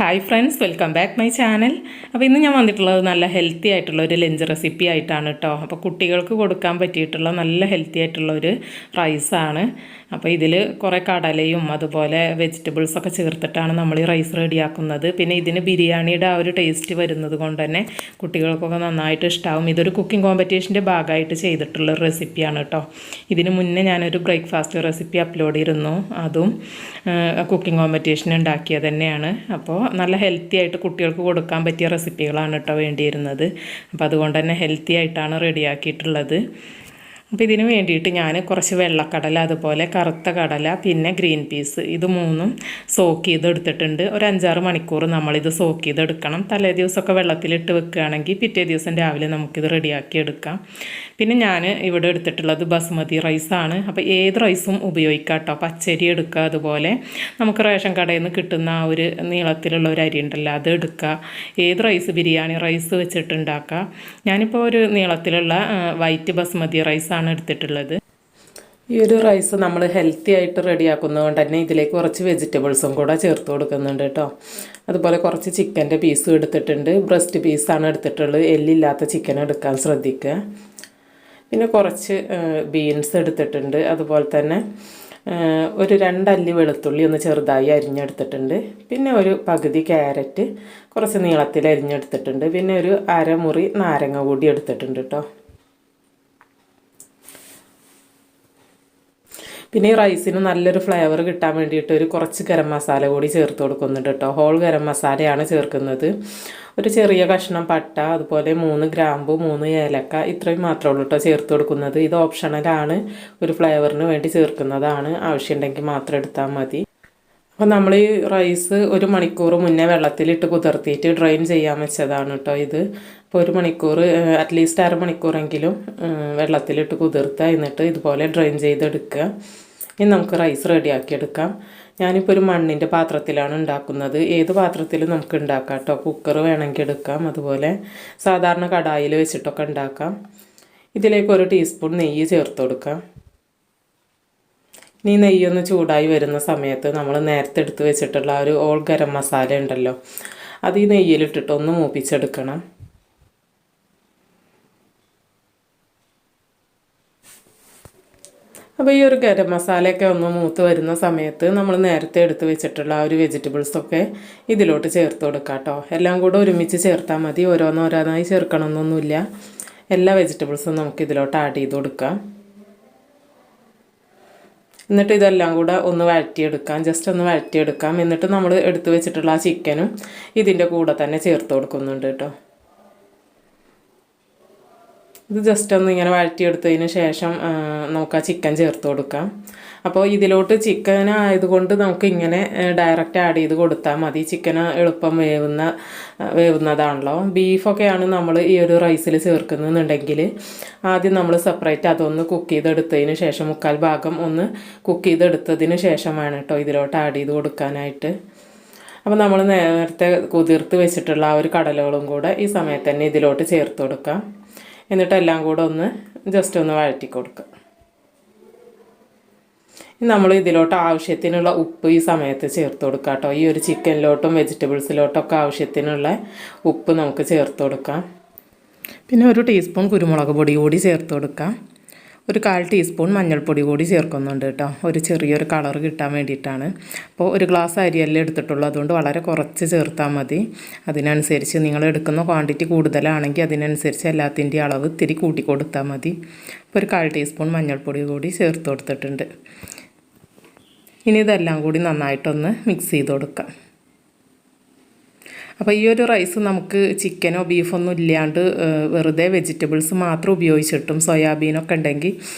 Hi friends, welcome back my channel. അപ്പോൾ ഇന്ന് ഞാൻ വന്നിട്ടുള്ളത് നല്ല ഹെൽത്തി ആയിട്ടുള്ള ഒരു ലഞ്ച് റെസിപ്പി ആയിട്ടാണ് കേട്ടോ. അപ്പോൾ കുട്ടികൾക്ക് കൊടുക്കാൻ പറ്റിയിട്ടുള്ള നല്ല ഹെൽത്തി ആയിട്ടുള്ള ഒരു റൈസാണ്. അപ്പോൾ ഇതിൽ കുറേ കടലയും അതുപോലെ വെജിറ്റബിൾസൊക്കെ ചേർത്തിട്ടാണ് നമ്മൾ ഈ റൈസ് റെഡിയാക്കുന്നത്. പിന്നെ ഇതിന് ബിരിയാണിയുടെ ആ ഒരു ടേസ്റ്റ് വരുന്നത് കൊണ്ട് തന്നെ കുട്ടികൾക്കൊക്കെ നന്നായിട്ട് ഇഷ്ടമാവും. ഇതൊരു കുക്കിംഗ് കോമ്പറ്റീഷൻ്റെ ഭാഗമായിട്ട് ചെയ്തിട്ടുള്ള ഒരു റെസിപ്പിയാണ് കേട്ടോ. ഇതിന് മുന്നേ ഞാനൊരു ബ്രേക്ക്ഫാസ്റ്റ് റെസിപ്പി അപ്ലോഡ് ചെയ്തിരുന്നു, അതും കുക്കിംഗ് കോമ്പറ്റീഷൻ ഉണ്ടാക്കിയത് തന്നെയാണ്. അപ്പോൾ നല്ല ഹെൽത്തി ആയിട്ട് കുട്ടികൾക്ക് കൊടുക്കാൻ പറ്റിയ റെസിപ്പികളാണ് കേട്ടോ വേണ്ടിയിരുന്നത്. അപ്പോൾ അതുകൊണ്ട് തന്നെ ഹെൽത്തി ആയിട്ടാണ് റെഡിയാക്കിയിട്ടുള്ളത്. അപ്പോൾ ഇതിന് വേണ്ടിയിട്ട് ഞാൻ കുറച്ച് വെള്ളക്കടല, അതുപോലെ കറുത്ത കടല, പിന്നെ ഗ്രീൻ പീസ്, ഇത് മൂന്നും സോക്ക് ചെയ്തെടുത്തിട്ടുണ്ട്. ഒരു 5-6 മണിക്കൂർ നമ്മളിത് സോക്ക് ചെയ്തെടുക്കണം. തലേ ദിവസമൊക്കെ വെള്ളത്തിലിട്ട് വെക്കുകയാണെങ്കിൽ പിറ്റേ ദിവസം രാവിലെ നമുക്കിത് റെഡിയാക്കി എടുക്കാം. പിന്നെ ഞാൻ ഇവിടെ എടുത്തിട്ടുള്ളത് ബസ്മതി റൈസാണ്. അപ്പോൾ ഏത് റൈസും ഉപയോഗിക്കാം കേട്ടോ. പച്ചരി എടുക്കുക, അതുപോലെ നമുക്ക് റേഷൻ കടയിൽ നിന്ന് കിട്ടുന്ന ആ ഒരു നീളത്തിലുള്ള ഒരു അരി ഉണ്ടല്ലോ, അത് എടുക്കുക. ഏത് റൈസ്, ബിരിയാണി റൈസ് വെച്ചിട്ടുണ്ടാക്കുക. ഞാനിപ്പോൾ ഒരു നീളത്തിലുള്ള വൈറ്റ് ബസ്മതി റൈസാണ് എടുത്തിട്ടുള്ളത്. ഈ ഒരു റൈസ് നമ്മൾ ഹെൽത്തി ആയിട്ട് റെഡിയാക്കുന്നതുകൊണ്ട് തന്നെ ഇതിലേക്ക് കുറച്ച് വെജിറ്റബിൾസും കൂടെ ചേർത്ത് കൊടുക്കുന്നുണ്ട് കേട്ടോ. അതുപോലെ കുറച്ച് ചിക്കൻ്റെ പീസും എടുത്തിട്ടുണ്ട്. ബ്രസ്റ്റ് പീസാണ് എടുത്തിട്ടുള്ളത്. എല്ലില്ലാത്ത ചിക്കൻ എടുക്കാൻ ശ്രദ്ധിക്കുക. പിന്നെ കുറച്ച് ബീൻസ് എടുത്തിട്ടുണ്ട്. അതുപോലെ തന്നെ ഒരു 2 അല്ലി വെളുത്തുള്ളി ഒന്ന് ചെറുതായി അരിഞ്ഞെടുത്തിട്ടുണ്ട്. പിന്നെ ഒരു പകുതി ക്യാരറ്റ് കുറച്ച് നീളത്തിൽ അരിഞ്ഞെടുത്തിട്ടുണ്ട്. പിന്നെ ഒരു അരമുറി നാരങ്ങ കൂടി എടുത്തിട്ടുണ്ട് കേട്ടോ. പിന്നെ ഈ റൈസിന് നല്ലൊരു ഫ്ലേവർ കിട്ടാൻ വേണ്ടിയിട്ട് ഒരു കുറച്ച് ഗരം മസാല കൂടി ചേർത്ത് കൊടുക്കുന്നുണ്ട് കേട്ടോ. ഹോൾ ഗരം മസാലയാണ് ചേർക്കുന്നത്. ഒരു ചെറിയ കഷ്ണം പട്ട, അതുപോലെ 3 ഗ്രാമ്പു, 3 ഏലക്ക, ഇത്രയും മാത്രമേ ഉള്ളൂ കേട്ടോ ചേർത്ത് കൊടുക്കുന്നത്. ഇത് ഓപ്ഷണലാണ്, ഒരു ഫ്ലേവറിന് വേണ്ടി ചേർക്കുന്നതാണ്. ആവശ്യമുണ്ടെങ്കിൽ മാത്രം എടുത്താൽ മതി. അപ്പോൾ നമ്മൾ ഈ റൈസ് 1 മണിക്കൂർ മുന്നേ വെള്ളത്തിലിട്ട് കുതിർത്തിയിട്ട് ഡ്രെയിൻ ചെയ്യാൻ വെച്ചതാണ് കേട്ടോ ഇത്. അപ്പോൾ 1 മണിക്കൂർ, അറ്റ്ലീസ്റ്റ് 1/2 മണിക്കൂറെങ്കിലും വെള്ളത്തിലിട്ട് കുതിർത്തുക. എന്നിട്ട് ഇതുപോലെ ഡ്രെയിൻ ചെയ്തെടുക്കുക. ഇനി നമുക്ക് റൈസ് റെഡിയാക്കിയെടുക്കാം. ഞാനിപ്പോൾ ഒരു മണ്ണിൻ്റെ പാത്രത്തിലാണ് ഉണ്ടാക്കുന്നത്. ഏത് പാത്രത്തിലും നമുക്ക് ഉണ്ടാക്കാം കേട്ടോ. കുക്കർ വേണമെങ്കിൽ എടുക്കാം, അതുപോലെ സാധാരണ കടായിൽ വെച്ചിട്ടൊക്കെ ഉണ്ടാക്കാം. ഇതിലേക്ക് 1 ടീസ്പൂൺ നെയ്യ് ചേർത്ത് കൊടുക്കാം. ഇനി നെയ്യൊന്ന് ചൂടായി വരുന്ന സമയത്ത് നമ്മൾ നേരത്തെ എടുത്ത് വെച്ചിട്ടുള്ള ഒരു ഓൾ ഗരം മസാല ഉണ്ടല്ലോ, അത് ഈ നെയ്യിലിട്ടിട്ട് ഒന്ന് മൂപ്പിച്ചെടുക്കണം. അപ്പോൾ ഈ ഒരു ഗരം മസാലയൊക്കെ ഒന്ന് മൂത്ത് വരുന്ന സമയത്ത് നമ്മൾ നേരത്തെ എടുത്ത് വെച്ചിട്ടുള്ള ആ ഒരു വെജിറ്റബിൾസൊക്കെ ഇതിലോട്ട് ചേർത്ത് കൊടുക്കാം കേട്ടോ. എല്ലാം കൂടെ ഒരുമിച്ച് ചേർത്താൽ മതി, ഓരോന്നോരോന്നായി ചേർക്കണമെന്നൊന്നുമില്ല. എല്ലാ വെജിറ്റബിൾസും നമുക്ക് ഇതിലോട്ട് ആഡ് ചെയ്ത് കൊടുക്കാം. എന്നിട്ട് ഇതെല്ലാം കൂടെ ഒന്ന് വഴറ്റിയെടുക്കാം, ജസ്റ്റ് ഒന്ന് വഴറ്റിയെടുക്കാം. എന്നിട്ട് നമ്മൾ എടുത്ത് വെച്ചിട്ടുള്ള ആ ചിക്കനും ഇതിൻ്റെ കൂടെ തന്നെ ചേർത്ത് കൊടുക്കുന്നുണ്ട് കേട്ടോ. ഇത് ജസ്റ്റ് ഒന്ന് ഇങ്ങനെ വഴറ്റിയെടുത്തതിന് ശേഷം നമുക്ക് ആ ചിക്കൻ ചേർത്ത് കൊടുക്കാം. അപ്പോൾ ഇതിലോട്ട് ചിക്കൻ ആയതുകൊണ്ട് നമുക്ക് ഇങ്ങനെ ഡയറക്റ്റ് ആഡ് ചെയ്ത് കൊടുത്താൽ മതി. ചിക്കൻ എളുപ്പം വേവുന്നതാണല്ലോ. ബീഫൊക്കെയാണ് നമ്മൾ ഈ ഒരു റൈസിൽ ചേർക്കുന്നുണ്ടെങ്കിൽ ആദ്യം നമ്മൾ സെപ്പറേറ്റ് അതൊന്ന് കുക്ക് ചെയ്തെടുത്തതിന് ശേഷം, 3/4 ഭാഗം ഒന്ന് കുക്ക് ചെയ്തെടുത്തതിന് ശേഷം വേണം കേട്ടോ ഇതിലോട്ട് ആഡ് ചെയ്ത് കൊടുക്കാനായിട്ട്. അപ്പോൾ നമ്മൾ നേരത്തെ കുതിർത്ത് വെച്ചിട്ടുള്ള ആ ഒരു കടലകളും കൂടെ ഈ സമയത്ത് തന്നെ ഇതിലോട്ട് ചേർത്ത് കൊടുക്കാം. എന്നിട്ട് എല്ലാം കൂടെ ഒന്ന് ജസ്റ്റ് ഒന്ന് വഴറ്റി കൊടുക്കുക. നമ്മൾ ഇതിലോട്ട് ആവശ്യത്തിനുള്ള ഉപ്പ് ഈ സമയത്ത് ചേർത്ത് കൊടുക്കാം കേട്ടോ. ഈ ഒരു ചിക്കനിലോട്ടും വെജിറ്റബിൾസിലോട്ടൊക്കെ ആവശ്യത്തിനുള്ള ഉപ്പ് നമുക്ക് ചേർത്ത് കൊടുക്കാം. പിന്നെ 1 ടീസ്പൂൺ കുരുമുളക് പൊടി കൂടി ചേർത്ത് കൊടുക്കാം. ഒരു 1/4 ടീസ്പൂൺ മഞ്ഞൾപ്പൊടി കൂടി ചേർക്കുന്നുണ്ട് കേട്ടോ. ഒരു ചെറിയൊരു കളർ കിട്ടാൻ വേണ്ടിയിട്ടാണ്. അപ്പോൾ 1 ഗ്ലാസ് അരിയെല്ലാം എടുത്തിട്ടുള്ളൂ, അതുകൊണ്ട് വളരെ കുറച്ച് ചേർത്താൽ മതി. അതിനനുസരിച്ച് നിങ്ങൾ എടുക്കുന്ന ക്വാണ്ടിറ്റി കൂടുതലാണെങ്കിൽ അതിനനുസരിച്ച് എല്ലാത്തിൻ്റെയും അളവ് ഇത്തിരി കൂട്ടി കൊടുത്താൽ മതി. അപ്പോൾ ഒരു 1/4 ടീസ്പൂൺ മഞ്ഞൾപ്പൊടി കൂടി ചേർത്ത് കൊടുത്തിട്ടുണ്ട്. ഇനി ഇതെല്ലാം കൂടി നന്നായിട്ടൊന്ന് മിക്സ് ചെയ്ത് കൊടുക്കാം. അപ്പോൾ ഈ ഒരു റൈസ് നമുക്ക് ചിക്കനോ ബീഫൊന്നും ഇല്ലാണ്ട് വെറുതെ വെജിറ്റബിൾസ് മാത്രം ഉപയോഗിച്ചിട്ടും സോയാബീനൊക്കെ ഉണ്ടെങ്കിൽ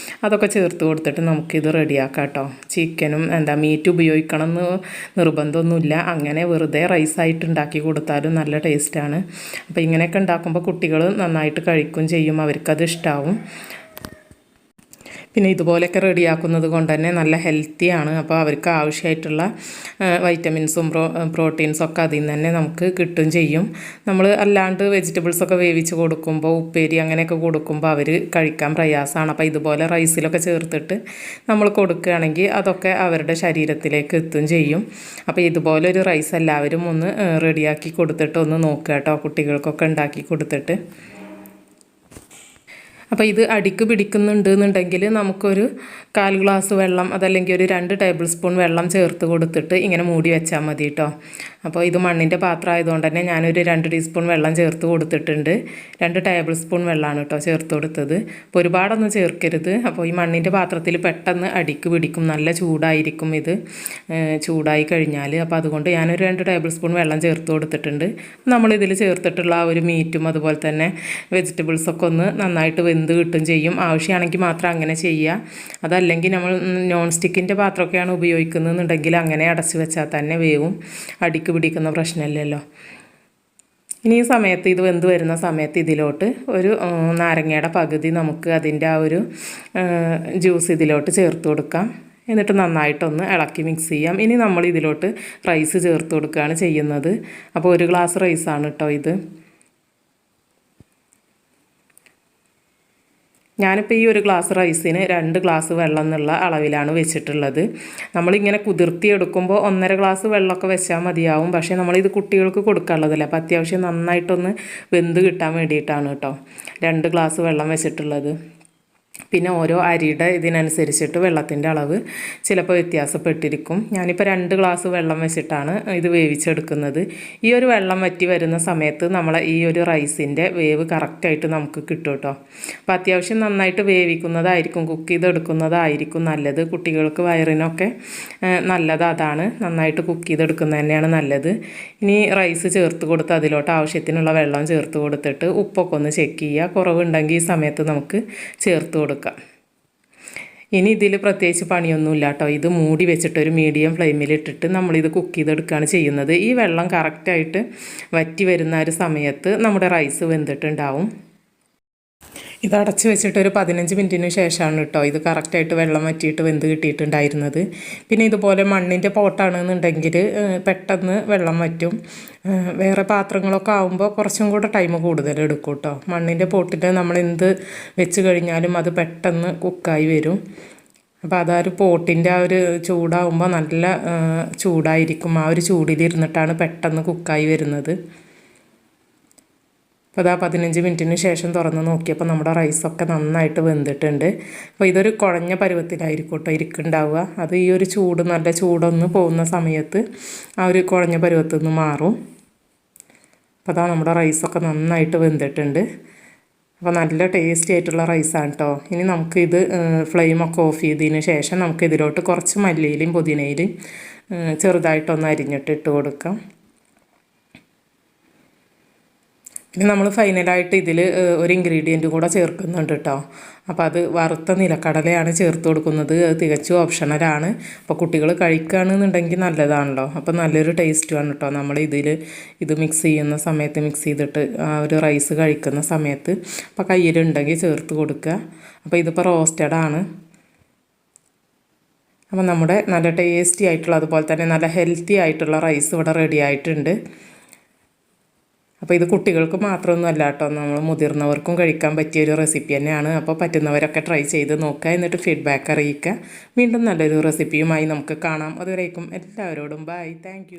അതൊക്കെ ചേർത്ത് കൊടുത്തിട്ട് നമുക്കിത് റെഡിയാക്കാം കേട്ടോ. ചിക്കനും മീറ്റ് ഉപയോഗിക്കണം എന്ന് നിർബന്ധമൊന്നുമില്ല. അങ്ങനെ വെറുതെ റൈസായിട്ട് ഉണ്ടാക്കി കൊടുത്താലും നല്ല ടേസ്റ്റാണ്. അപ്പോൾ ഇങ്ങനെയൊക്കെ ഉണ്ടാക്കുമ്പോൾ കുട്ടികൾ നന്നായിട്ട് കഴിക്കുകയും ചെയ്യും, അവർക്കത് ഇഷ്ടമാവും. പിന്നെ ഇതുപോലെയൊക്കെ റെഡിയാക്കുന്നത് കൊണ്ട് തന്നെ നല്ല ഹെൽത്തിയാണ്. അപ്പോൾ അവർക്ക് ആവശ്യമായിട്ടുള്ള വൈറ്റമിൻസും പ്രോട്ടീൻസും ഒക്കെ അതിൽ നിന്ന് തന്നെ നമുക്ക് കിട്ടും ചെയ്യും. നമ്മൾ അല്ലാണ്ട് വെജിറ്റബിൾസൊക്കെ വേവിച്ച് കൊടുക്കുമ്പോൾ ഉപ്പേരി അങ്ങനെയൊക്കെ കൊടുക്കുമ്പോൾ അവർ കഴിക്കാൻ പ്രയാസമാണ്. അപ്പോൾ ഇതുപോലെ റൈസിലൊക്കെ ചേർത്തിട്ട് നമ്മൾ കൊടുക്കുകയാണെങ്കിൽ അതൊക്കെ അവരുടെ ശരീരത്തിലേക്ക് എത്തും ചെയ്യും. അപ്പോൾ ഇതുപോലെ ഒരു റൈസ് എല്ലാവരും ഒന്ന് റെഡിയാക്കി കൊടുത്തിട്ട് ഒന്ന് നോക്കുക കേട്ടോ, കുട്ടികൾക്കൊക്കെ ഉണ്ടാക്കി കൊടുത്തിട്ട്. അപ്പോൾ ഇത് അടിക്ക് പിടിക്കുന്നുണ്ട് എന്നുണ്ടെങ്കിൽ നമുക്കൊരു 1/4 ഗ്ലാസ് വെള്ളം അതല്ലെങ്കിൽ ഒരു 2 ടേബിൾ സ്പൂൺ വെള്ളം ചേർത്ത് കൊടുത്തിട്ട് ഇങ്ങനെ മൂടി വെച്ചാൽ മതി കേട്ടോ. അപ്പോൾ ഇത് മണ്ണിൻ്റെ പാത്രം ആയതുകൊണ്ട് തന്നെ ഞാനൊരു 2 ടീസ്പൂൺ വെള്ളം ചേർത്ത് കൊടുത്തിട്ടുണ്ട്. 2 ടേബിൾ സ്പൂൺ വെള്ളമാണ് കേട്ടോ ചേർത്ത് കൊടുത്തത്. അപ്പോൾ ഒരുപാടൊന്നും ചേർക്കരുത്. അപ്പോൾ ഈ മണ്ണിൻ്റെ പാത്രത്തിൽ പെട്ടെന്ന് അടിക്ക് പിടിക്കും, നല്ല ചൂടായിരിക്കും ഇത് ചൂടായി കഴിഞ്ഞാൽ. അപ്പോൾ അതുകൊണ്ട് ഞാനൊരു 2 ടേബിൾ സ്പൂൺ വെള്ളം ചേർത്ത് കൊടുത്തിട്ടുണ്ട്. നമ്മളിതിൽ ചേർത്തിട്ടുള്ള ആ ഒരു മീറ്റും അതുപോലെ തന്നെ വെജിറ്റബിൾസൊക്കെ ഒന്ന് നന്നായിട്ട് വെന്ത് കിട്ടും ചെയ്യും. ആവശ്യമാണെങ്കിൽ മാത്രം അങ്ങനെ ചെയ്യുക. അതല്ലെങ്കിൽ നമ്മൾ നോൺ സ്റ്റിക്കിൻ്റെ പാത്രമൊക്കെയാണ് ഉപയോഗിക്കുന്നതെന്നുണ്ടെങ്കിൽ അങ്ങനെ അടച്ച് വെച്ചാൽ തന്നെ വേവും, അടിക്ക് പിടിക്കുന്ന പ്രശ്നമില്ലല്ലോ. ഇനി ഈ സമയത്ത് ഇത് വെന്ത് വരുന്ന സമയത്ത് ഇതിലോട്ട് ഒരു നാരങ്ങയുടെ പകുതി നമുക്ക് അതിൻ്റെ ആ ഒരു ജ്യൂസ് ഇതിലോട്ട് ചേർത്ത് കൊടുക്കാം. എന്നിട്ട് നന്നായിട്ടൊന്ന് ഇളക്കി മിക്സ് ചെയ്യാം. ഇനി നമ്മൾ ഇതിലോട്ട് റൈസ് ചേർത്ത് കൊടുക്കുകയാണ് ചെയ്യുന്നത്. അപ്പോൾ 1 ഗ്ലാസ് റൈസാണ് കേട്ടോ ഇത്. ഞാനിപ്പോൾ ഈ 1 ഗ്ലാസ് റൈസിന് 2 ഗ്ലാസ് വെള്ളം എന്നുള്ള അളവിലാണ് വെച്ചിട്ടുള്ളത്. നമ്മളിങ്ങനെ കുതിർത്തിയെടുക്കുമ്പോൾ 1.5 ഗ്ലാസ് വെള്ളമൊക്കെ വെച്ചാൽ മതിയാവും. പക്ഷേ നമ്മളിത് കുട്ടികൾക്ക് കൊടുക്കാനുള്ളതല്ല. അപ്പോൾ അത്യാവശ്യം നന്നായിട്ടൊന്ന് വെന്ത് കിട്ടാൻ വേണ്ടിയിട്ടാണ് കേട്ടോ 2 ഗ്ലാസ് വെള്ളം വെച്ചിട്ടുള്ളത്. പിന്നെ ഓരോ അരിയുടെ ഇതിനനുസരിച്ചിട്ട് വെള്ളത്തിൻ്റെ അളവ് ചിലപ്പോൾ വ്യത്യാസപ്പെട്ടിരിക്കും. ഞാനിപ്പോൾ 2 ഗ്ലാസ് വെള്ളം വെച്ചിട്ടാണ് ഇത് വേവിച്ചെടുക്കുന്നത്. ഈ ഒരു വെള്ളം വറ്റി വരുന്ന സമയത്ത് നമ്മളെ ഈ ഒരു റൈസിൻ്റെ വേവ് കറക്റ്റായിട്ട് നമുക്ക് കിട്ടും കേട്ടോ. അപ്പോൾ അത്യാവശ്യം നന്നായിട്ട് വേവിക്കുന്നതായിരിക്കും, കുക്ക് ചെയ്തെടുക്കുന്നതായിരിക്കും നല്ലത്. കുട്ടികൾക്ക് വയറിനൊക്കെ നല്ലത് അതാണ്, നന്നായിട്ട് കുക്ക് ചെയ്തെടുക്കുന്നത് തന്നെയാണ് നല്ലത്. ഇനി റൈസ് ചേർത്ത് കൊടുത്ത് അതിലോട്ട് ആവശ്യത്തിനുള്ള വെള്ളം ചേർത്ത് കൊടുത്തിട്ട് ഉപ്പൊക്കെ ഒന്ന് ചെക്ക് ചെയ്യുക. കുറവുണ്ടെങ്കിൽ ഈ സമയത്ത് നമുക്ക് ചേർത്ത് കൊടുക്കാം. ഇനി ഇതിൽ പ്രത്യേകിച്ച് പണിയൊന്നുമില്ല കേട്ടോ. ഇത് മൂടി വെച്ചിട്ടൊരു മീഡിയം ഫ്ലെയിമിലിട്ടിട്ട് നമ്മളിത് കുക്ക് ചെയ്തെടുക്കുകയാണ് ചെയ്യുന്നത്. ഈ വെള്ളം കറക്റ്റായിട്ട് വറ്റി വരുന്ന ഒരു സമയത്ത് നമ്മുടെ റൈസ് വെന്തിട്ടുണ്ടാവും. ഇത് അടച്ച് വെച്ചിട്ടൊരു 15 മിനിറ്റിന് ശേഷമാണ് കേട്ടോ ഇത് കറക്റ്റായിട്ട് വെള്ളം വറ്റിയിട്ട് വെന്ത് കിട്ടിയിട്ടുണ്ടായിരുന്നത്. പിന്നെ ഇതുപോലെ മണ്ണിൻ്റെ പോട്ടാണെന്നുണ്ടെങ്കിൽ പെട്ടെന്ന് വെള്ളം വറ്റും. വേറെ പാത്രങ്ങളൊക്കെ ആകുമ്പോൾ കുറച്ചും കൂടെ ടൈം കൂടുതൽ എടുക്കും കേട്ടോ. മണ്ണിൻ്റെ പോട്ടിൽ നമ്മൾ എന്ത് വെച്ച് കഴിഞ്ഞാലും അത് പെട്ടെന്ന് കുക്കായി വരും. അപ്പോൾ അതാ ഒരു പോട്ടിൻ്റെ ആ ഒരു ചൂടാകുമ്പോൾ നല്ല ചൂടായിരിക്കും. ആ ഒരു ചൂടിലിരുന്നിട്ടാണ് പെട്ടെന്ന് കുക്കായി വരുന്നത്. അപ്പോൾ അതാ 15 മിനിറ്റിന് ശേഷം തുറന്ന് നോക്കിയപ്പോൾ നമ്മുടെ റൈസൊക്കെ നന്നായിട്ട് വെന്തിട്ടുണ്ട്. അപ്പോൾ ഇതൊരു കുഴഞ്ഞ പരുവത്തിലായിരിക്കും കേട്ടോ ഇരിക്കുന്നുണ്ടാവുക. അത് ഈ ഒരു ചൂട്, നല്ല ചൂടൊന്ന് പോകുന്ന സമയത്ത് ആ ഒരു കുഴഞ്ഞ പരുവത്തിൽ നിന്ന് മാറും. അപ്പോൾ അതാ നമ്മുടെ റൈസൊക്കെ നന്നായിട്ട് വെന്തിട്ടുണ്ട്. അപ്പോൾ നല്ല ടേസ്റ്റി ആയിട്ടുള്ള റൈസാണ് കേട്ടോ. ഇനി നമുക്കിത് ഫ്ലെയിമൊക്കെ ഓഫ് ചെയ്തതിന് ശേഷം നമുക്കിതിലോട്ട് കുറച്ച് മല്ലിയിലയും പുതിനയിലും ചെറുതായിട്ടൊന്ന് അരിഞ്ഞിട്ട് ഇട്ട് കൊടുക്കാം. പിന്നെ നമ്മൾ ഫൈനലായിട്ട് ഇതിൽ ഒരു ഇൻഗ്രീഡിയൻറ്റ് കൂടെ ചേർക്കുന്നുണ്ട് കേട്ടോ. അപ്പോൾ അത് വറുത്ത നിലക്കടലയാണ് ചേർത്ത് കൊടുക്കുന്നത്. അത് തികച്ചും ഓപ്ഷണലാണ്. അപ്പോൾ കുട്ടികൾ കഴിക്കുകയാണെന്നുണ്ടെങ്കിൽ നല്ലതാണല്ലോ. അപ്പോൾ നല്ലൊരു ടേസ്റ്റുമാണ് കേട്ടോ. നമ്മൾ ഇത് മിക്സ് ചെയ്യുന്ന സമയത്ത്, മിക്സ് ചെയ്തിട്ട് ആ ഒരു റൈസ് കഴിക്കുന്ന സമയത്ത് അപ്പോൾ കയ്യിലുണ്ടെങ്കിൽ ചേർത്ത് കൊടുക്കുക. അപ്പോൾ ഇതിപ്പോൾ റോസ്റ്റഡാണ്. അപ്പോൾ നമ്മുടെ നല്ല ടേസ്റ്റി ആയിട്ടുള്ള, അതുപോലെ തന്നെ നല്ല ഹെൽത്തി ആയിട്ടുള്ള റൈസ് ഇവിടെ റെഡി ആയിട്ടുണ്ട്. അപ്പോൾ ഇത് കുട്ടികൾക്ക് മാത്രമൊന്നും അല്ല കേട്ടോ, നമ്മൾ മുതിർന്നവർക്കും കഴിക്കാൻ പറ്റിയൊരു റെസിപ്പി തന്നെയാണ്. അപ്പോൾ പറ്റുന്നവരൊക്കെ ട്രൈ ചെയ്ത് നോക്കുക, എന്നിട്ട് ഫീഡ്ബാക്ക് അറിയിക്കുക. വീണ്ടും നല്ലൊരു റെസിപ്പിയുമായി നമുക്ക് കാണാം. അതുവരേക്കും എല്ലാവരോടും ബൈ. താങ്ക്